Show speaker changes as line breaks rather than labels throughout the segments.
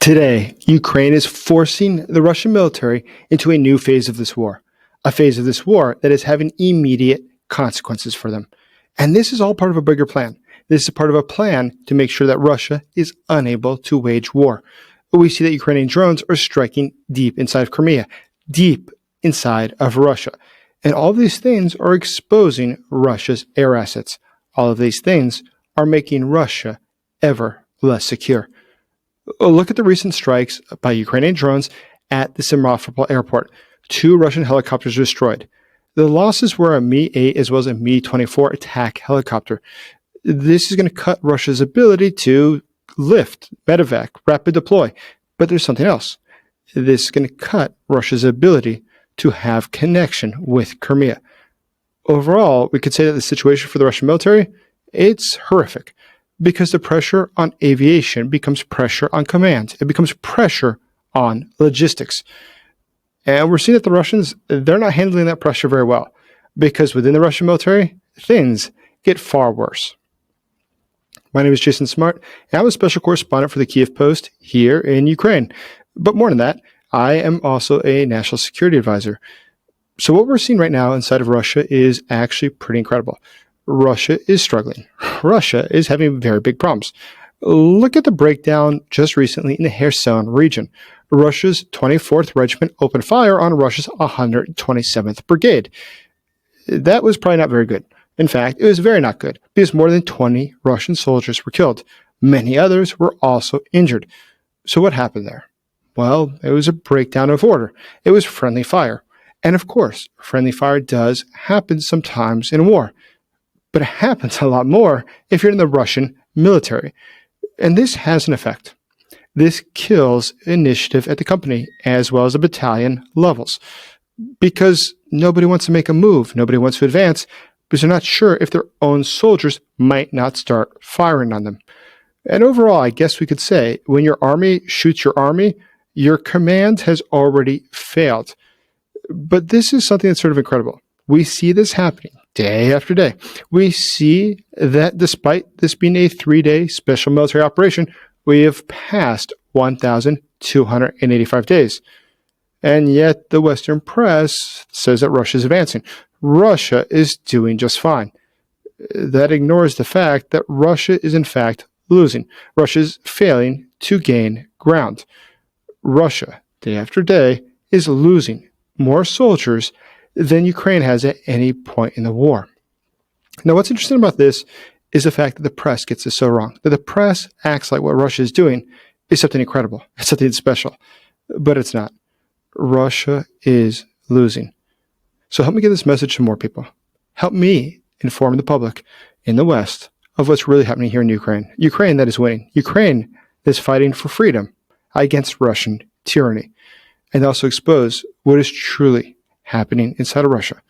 Today, Ukraine is forcing the Russian military into a new phase of this war, a phase of this war that is having immediate consequences for them. And this is all part of a bigger plan. This is part of a plan to make sure that Russia is unable to wage war. We see that Ukrainian drones are striking deep inside of Crimea, deep inside of Russia. And all of these things are exposing Russia's air assets. All of these things are making Russia ever less secure. Look at the recent strikes by Ukrainian drones at the Simferopol airport. 2 Russian helicopters destroyed. The losses were a Mi-8 as well as a Mi-24 attack helicopter. This is going to cut Russia's ability to lift, medevac, rapid deploy. But there's something else. This is going to cut Russia's ability to have connection with Crimea. Overall, we could say that the situation for the Russian military, it's horrific. Because the pressure on aviation becomes pressure on command. It becomes pressure on logistics. And we're seeing that the Russians, they're not handling that pressure very well. Because within the Russian military, things get far worse. My name is Jason Smart, and I'm a special correspondent for the Kiev Post here in Ukraine. But more than that, I am also a national security advisor. So what we're seeing right now inside of Russia is actually pretty incredible. Russia is struggling. Russia is having very big problems. Look at the breakdown just recently in the Kherson region. Russia's 24th Regiment opened fire on Russia's 127th Brigade. That was probably not very good. In fact, it was very not good because more than 20 Russian soldiers were killed. Many others were also injured. So what happened there? Well, it was a breakdown of order. It was friendly fire. And of course, friendly fire does happen sometimes in war. But it happens a lot more if you're in the Russian military. And this has an effect. This kills initiative at the company as well as the battalion levels. Because nobody wants to make a move. Nobody wants to advance because they're not sure if their own soldiers might not start firing on them. And overall, I guess we could say when your army shoots your army, your command has already failed. But this is something that's sort of incredible. We see this happening day after day. We see that despite this being a 3-day special military operation, we have passed 1,285 days. And yet the Western press says that Russia is advancing. Russia is doing just fine. That ignores the fact that Russia is in fact losing. Russia is failing to gain ground. Russia, day after day, is losing more soldiers than Ukraine has at any point in the war. Now, what's interesting about this is the fact that the press gets this so wrong. That the press acts like what Russia is doing is something incredible. It's something special. But it's not. Russia is losing. So help me get this message to more people. Help me inform the public in the West of what's really happening here in Ukraine. Ukraine that is winning. Ukraine that is fighting for freedom against Russian tyranny. And also expose what is truly happening inside of Russia,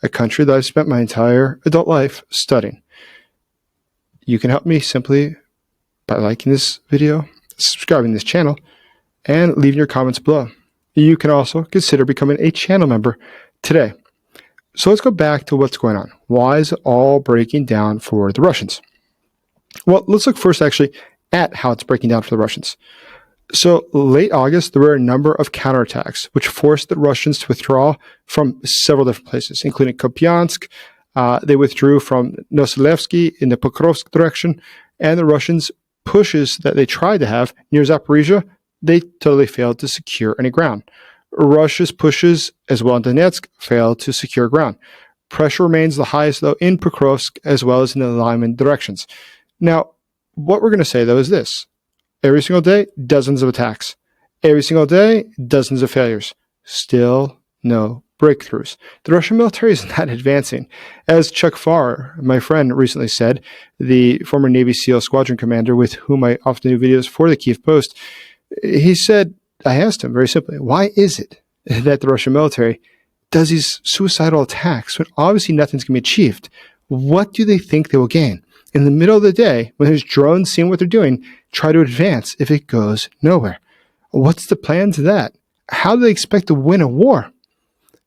a country that I've spent my entire adult life studying. You can help me simply by liking this video, subscribing to this channel, and leaving your comments below. You can also consider becoming a channel member today. So let's go back to what's going on. Why is it all breaking down for the Russians? Well, let's look first actually at how it's breaking down for the Russians. So late August, there were a number of counterattacks, which forced the Russians to withdraw from several different places, including Kupiansk. They withdrew from Nosilevsky in the Pokrovsk direction, and the Russians' pushes that they tried to have near Zaporizhia, they totally failed to secure any ground. Russia's pushes, as well in Donetsk, failed to secure ground. Pressure remains the highest, though, in Pokrovsk as well as in the Lyman directions. Now, what we're going to say, though, is this. Every single day, dozens of attacks. Every single day, dozens of failures. Still no breakthroughs. The Russian military is not advancing. As Chuck Farr, my friend, recently said, the former Navy SEAL squadron commander with whom I often do videos for the Kiev Post, he said, I asked him very simply, why is it that the Russian military does these suicidal attacks when obviously nothing's going to be achieved? What do they think they will gain? In the middle of the day, when there's drones seeing what they're doing, try to advance if it goes nowhere. What's the plan to that? How do they expect to win a war?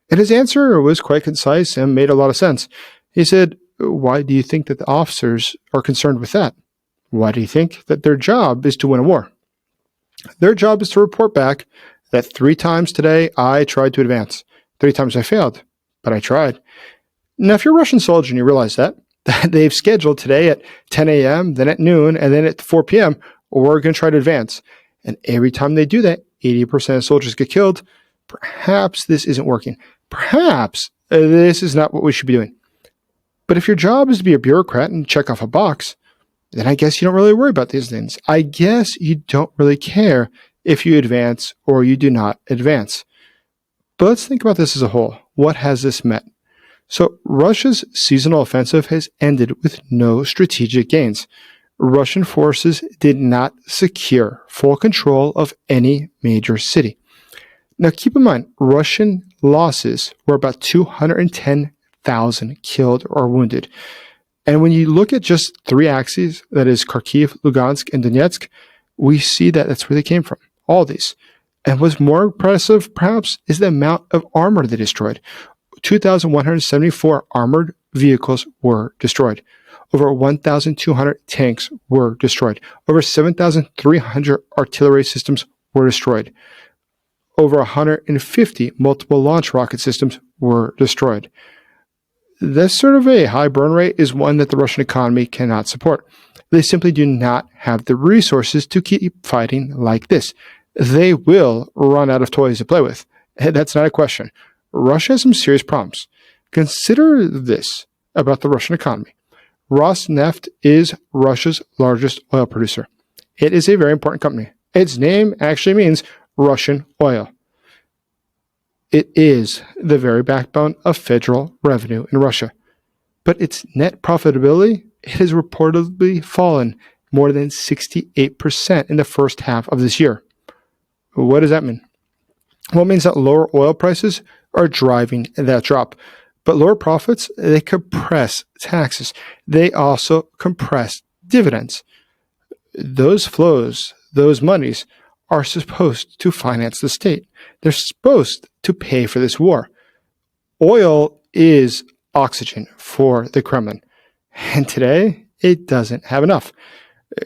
And his answer was quite concise and made a lot of sense. He said, why do you think that the officers are concerned with that? Why do you think that their job is to win a war? Their job is to report back that 3 times today I tried to advance. 3 times I failed, but I tried. Now, if you're a Russian soldier and you realize that they've scheduled today at 10 a.m., then at noon, and then at 4 p.m., we're going to try to advance. And every time they do that, 80% of soldiers get killed. Perhaps this isn't working. Perhaps this is not what we should be doing. But if your job is to be a bureaucrat and check off a box, then I guess you don't really worry about these things. I guess you don't really care if you advance or you do not advance. But let's think about this as a whole. What has this meant? So Russia's seasonal offensive has ended with no strategic gains. Russian forces did not secure full control of any major city. Now keep in mind, Russian losses were about 210,000 killed or wounded. And when you look at just 3 axes, that is Kharkiv, Lugansk, and Donetsk, we see that that's where they came from, all these. And what's more impressive, perhaps, is the amount of armor they destroyed. 2,174 armored vehicles were destroyed. Over 1,200 tanks were destroyed. Over 7,300 artillery systems were destroyed. Over 150 multiple launch rocket systems were destroyed. This sort of a high burn rate is one that the Russian economy cannot support. They simply do not have the resources to keep fighting like this. They will run out of toys to play with. That's not a question. Russia has some serious problems. Consider this about the Russian economy. Rosneft is Russia's largest oil producer. It is a very important company. Its name actually means Russian oil. It is the very backbone of federal revenue in Russia. But its net profitability, it has reportedly fallen more than 68% in the first half of this year. What does that mean? Well, it means that lower oil prices are driving that drop. But lower profits, they compress taxes. They also compress dividends. Those flows, those monies, are supposed to finance the state. They're supposed to pay for this war. Oil is oxygen for the Kremlin. And today, it doesn't have enough.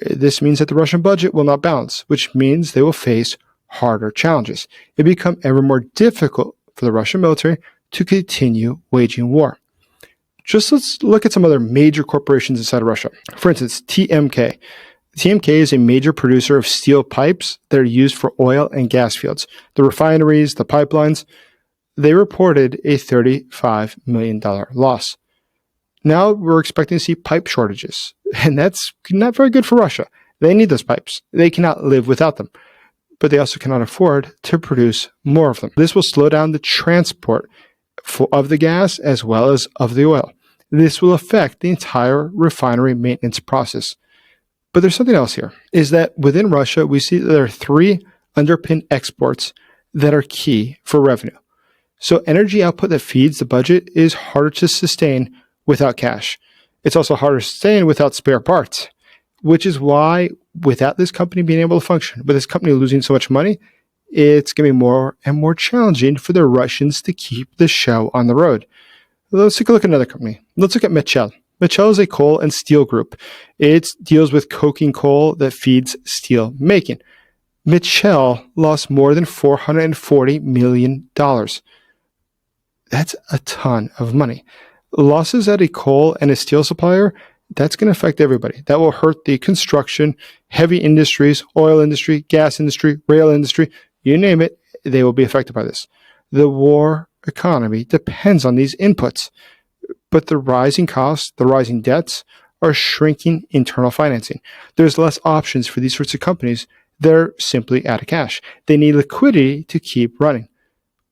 This means that the Russian budget will not balance, which means they will face harder challenges. It becomes ever more difficult for the Russian military to continue waging war. Just let's look at some other major corporations inside of Russia. For instance, TMK. TMK is a major producer of steel pipes that are used for oil and gas fields. The refineries, the pipelines, they reported a $35 million loss. Now we're expecting to see pipe shortages, and that's not very good for Russia. They need those pipes. They cannot live without them, but they also cannot afford to produce more of them. This will slow down the transport of the gas as well as of the oil. This will affect the entire refinery maintenance process. But there's something else here, is that within Russia, we see that there are 3 underpinned exports that are key for revenue. So energy output that feeds the budget is harder to sustain without cash. It's also harder to sustain without spare parts, which is why without this company being able to function, with this company losing so much money, it's going to be more and more challenging for the Russians to keep the show on the road. Let's take a look at another company. Let's look at Mitchell. Mitchell is a coal and steel group. It deals with coking coal that feeds steel making. Mitchell lost more than $440 million. That's a ton of money. Losses at a coal and a steel supplier, that's going to affect everybody. That will hurt the construction, heavy industries, oil industry, gas industry, rail industry, you name it, they will be affected by this. The war economy depends on these inputs, but the rising costs, the rising debts are shrinking internal financing. There's less options for these sorts of companies. They're simply out of cash. They need liquidity to keep running,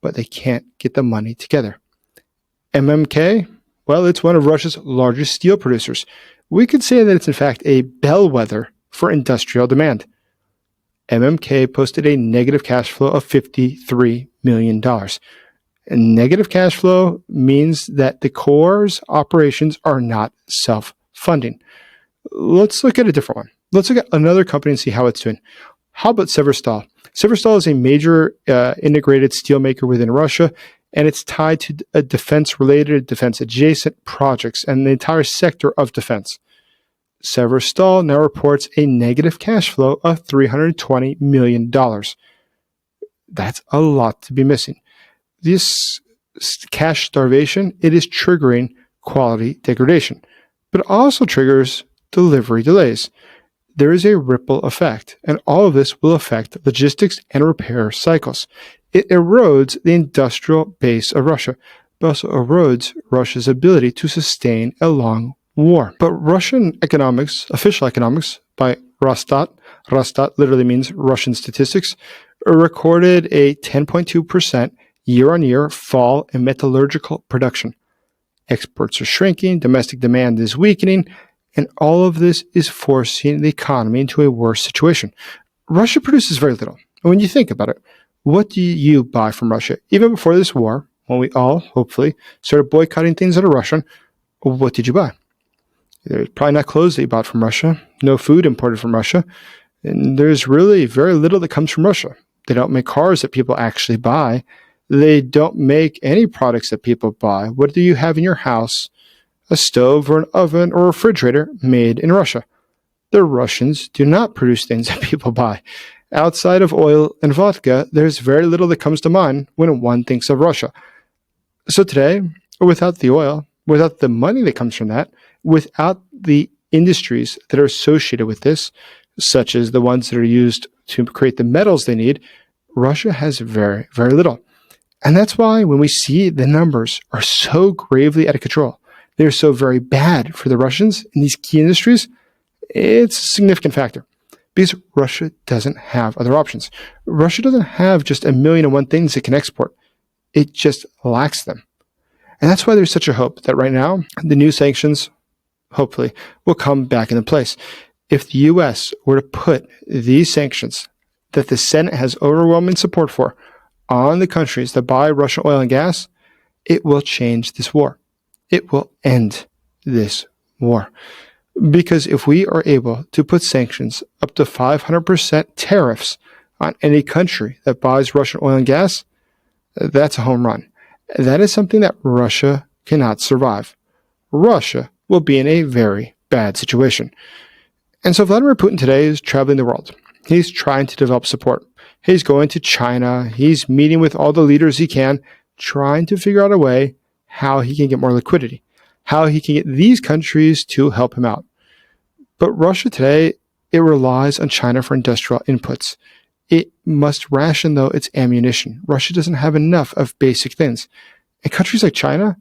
but they can't get the money together. MMK, well, it's one of Russia's largest steel producers. We could say that it's in fact a bellwether for industrial demand. MMK posted a negative cash flow of $53 million. And negative cash flow means that the core's operations are not self-funding. Let's look at a different one. Let's look at another company and see how it's doing. How about Severstal? Severstal is a major integrated steelmaker within Russia, and it's tied to defense-related, defense-adjacent projects and the entire sector of defense. Severstal now reports a negative cash flow of $320 million. That's a lot to be missing. This cash starvation, it is triggering quality degradation, but it also triggers delivery delays. There is a ripple effect, and all of this will affect logistics and repair cycles. It erodes the industrial base of Russia, but also erodes Russia's ability to sustain a long war. But Russian economics, official economics by Rosstat literally means Russian statistics, recorded a 10.2% year-on-year fall in metallurgical production. Exports are shrinking, domestic demand is weakening, and all of this is forcing the economy into a worse situation. Russia produces very little. And when you think about it, what do you buy from Russia? Even before this war, when we all, hopefully, started boycotting things that are Russian, what did you buy? There's probably not clothes that you bought from Russia, no food imported from Russia, and there's really very little that comes from Russia. They don't make cars that people actually buy. They don't make any products that people buy. What do you have in your house? A stove or an oven or a refrigerator made in Russia. The Russians do not produce things that people buy. Outside of oil and vodka, there's very little that comes to mind when one thinks of Russia. So today, without the oil, without the money that comes from that, without the industries that are associated with this, such as the ones that are used to create the metals they need, Russia has very, very little. And that's why when we see the numbers are so gravely out of control, they're so very bad for the Russians in these key industries, it's a significant factor. Because Russia doesn't have other options. Russia doesn't have just 1,000,001 things it can export. It just lacks them. And that's why there's such a hope that right now, the new sanctions, hopefully, will come back into place. If the U.S. were to put these sanctions that the Senate has overwhelming support for on the countries that buy Russian oil and gas, it will change this war. It will end this war. Because if we are able to put sanctions up to 500% tariffs on any country that buys Russian oil and gas, that's a home run. That is something that Russia cannot survive. Russia will be in a very bad situation. And so Vladimir Putin today is traveling the world. He's trying to develop support. He's going to China. He's meeting with all the leaders he can, trying to figure out a way how he can get more liquidity, how he can get these countries to help him out. But Russia today, it relies on China for industrial inputs. It must ration, though, its ammunition. Russia doesn't have enough of basic things. And countries like China,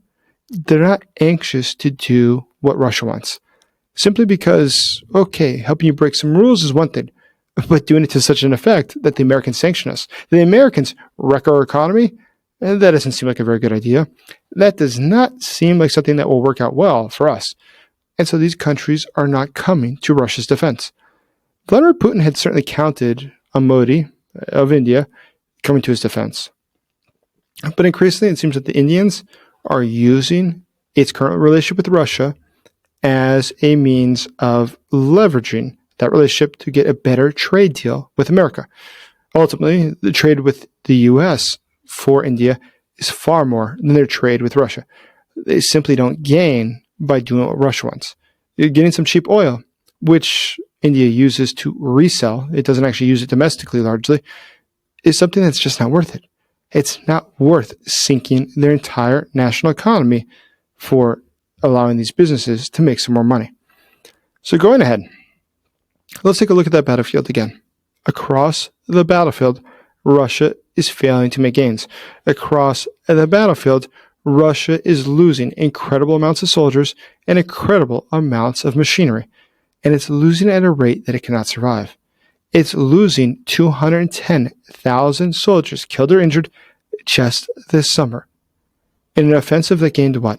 they're not anxious to do what Russia wants. Simply because, okay, helping you break some rules is one thing, but doing it to such an effect that the Americans sanction us, the Americans wreck our economy, and that doesn't seem like a very good idea. That does not seem like something that will work out well for us. And so these countries are not coming to Russia's defense. Vladimir Putin had certainly counted on Modi of India coming to his defense. But increasingly, it seems that the Indians are using its current relationship with Russia as a means of leveraging that relationship to get a better trade deal with America. Ultimately, the trade with the U.S. for India is far more than their trade with Russia. They simply don't gain by doing what Russia wants. You're getting some cheap oil, which India uses to resell. It doesn't actually use it domestically largely, is something that's just not worth it. It's not worth sinking their entire national economy for allowing these businesses to make some more money. So going ahead, let's take a look at that battlefield again. Across the battlefield, Russia is failing to make gains. Across the battlefield, Russia is losing incredible amounts of soldiers and incredible amounts of machinery. And it's losing at a rate that it cannot survive. It's losing 210,000 soldiers killed or injured just this summer. In an offensive that gained what?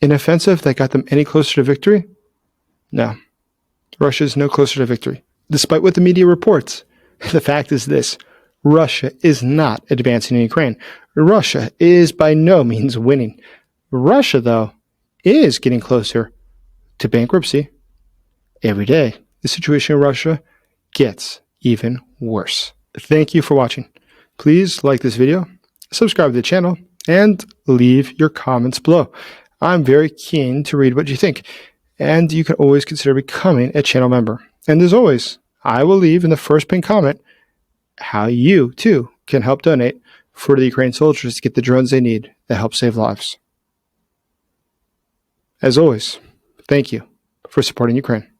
An offensive that got them any closer to victory? No. Russia is no closer to victory. Despite what the media reports, the fact is this: Russia is not advancing in Ukraine. Russia is by no means winning. Russia, though, is getting closer to bankruptcy. Every day, the situation in Russia gets even worse. Thank you for watching. Please like this video, subscribe to the channel, and leave your comments below. I'm very keen to read what you think. And you can always consider becoming a channel member. And as always, I will leave in the first pinned comment how you, too, can help donate for the Ukrainian soldiers to get the drones they need that help save lives. As always, thank you for supporting Ukraine.